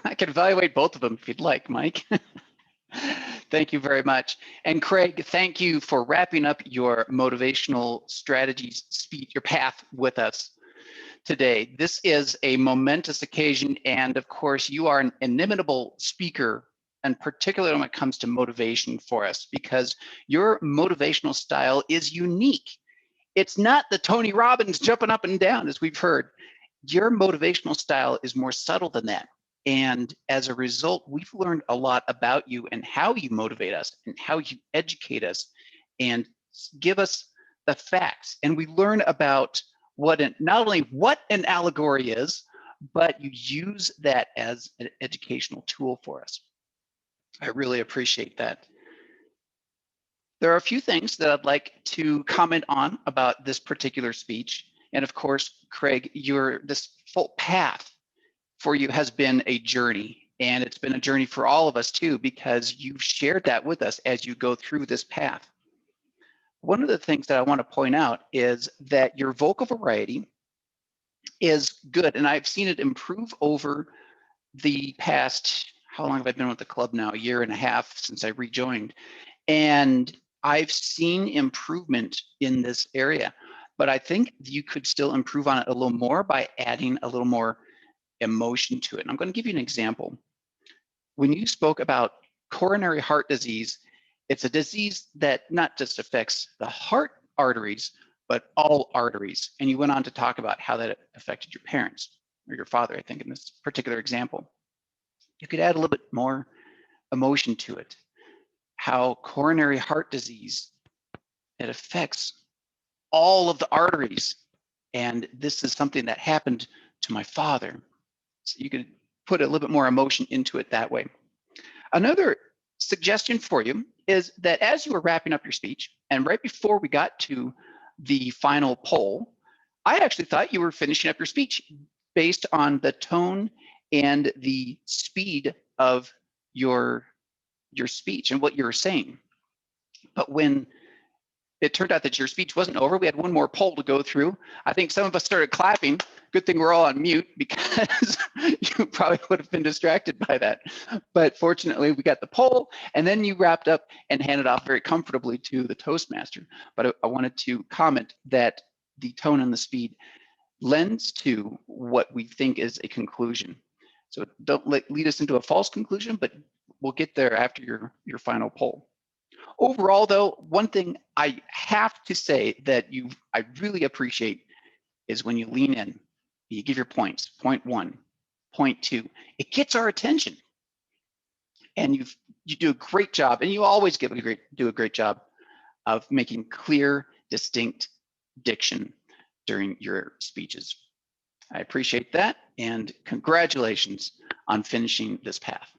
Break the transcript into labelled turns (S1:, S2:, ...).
S1: I can evaluate both of them if you'd like, Mike. Thank you very much. And Craig, thank you for wrapping up your motivational strategies speech, your path with us today. This is a momentous occasion, and of course, you are an inimitable speaker, and particularly when it comes to motivation for us, because your motivational style is unique. It's not the Tony Robbins jumping up and down, as we've heard. Your motivational style is more subtle than that. And as a result, we've learned a lot about you and how you motivate us and how you educate us and give us the facts. And we learn about not only what an allegory is, but you use that as an educational tool for us. I really appreciate that. There are a few things that I'd like to comment on about this particular speech. And of course, Craig, this full path for you has been a journey, and it's been a journey for all of us too, because you've shared that with us as you go through this path. One of the things that I want to point out is that your vocal variety is good, and I've seen it improve over the past, how long have I been with the club now? A year and a half since I rejoined. And I've seen improvement in this area, but I think you could still improve on it a little more by adding a little more emotion to it. And I'm going to give you an example. When you spoke about coronary heart disease, it's a disease that not just affects the heart arteries, but all arteries. And you went on to talk about how that affected your parents or your father, I think, in this particular example. You could add a little bit more emotion to it. How coronary heart disease, it affects all of the arteries. And this is something that happened to my father. So you could put a little bit more emotion into it that way. Another suggestion for you is that as you were wrapping up your speech, and right before we got to the final poll, I actually thought you were finishing up your speech based on the tone and the speed of your speech and what you were saying. But when it turned out that your speech wasn't over, we had one more poll to go through. I think some of us started clapping. Good thing we're all on mute, because you probably would have been distracted by that. But fortunately, we got the poll, and then you wrapped up and handed off very comfortably to the Toastmaster. But I wanted to comment that the tone and the speed lends to what we think is a conclusion. So don't lead us into a false conclusion, but we'll get there after your final poll. Overall, though, one thing I have to say that I really appreciate is when you lean in, you give your points, point 1, point 2. It gets our attention, and you do a great job, and you always do a great job of making clear, distinct diction during your speeches. I appreciate that, and congratulations on finishing this path.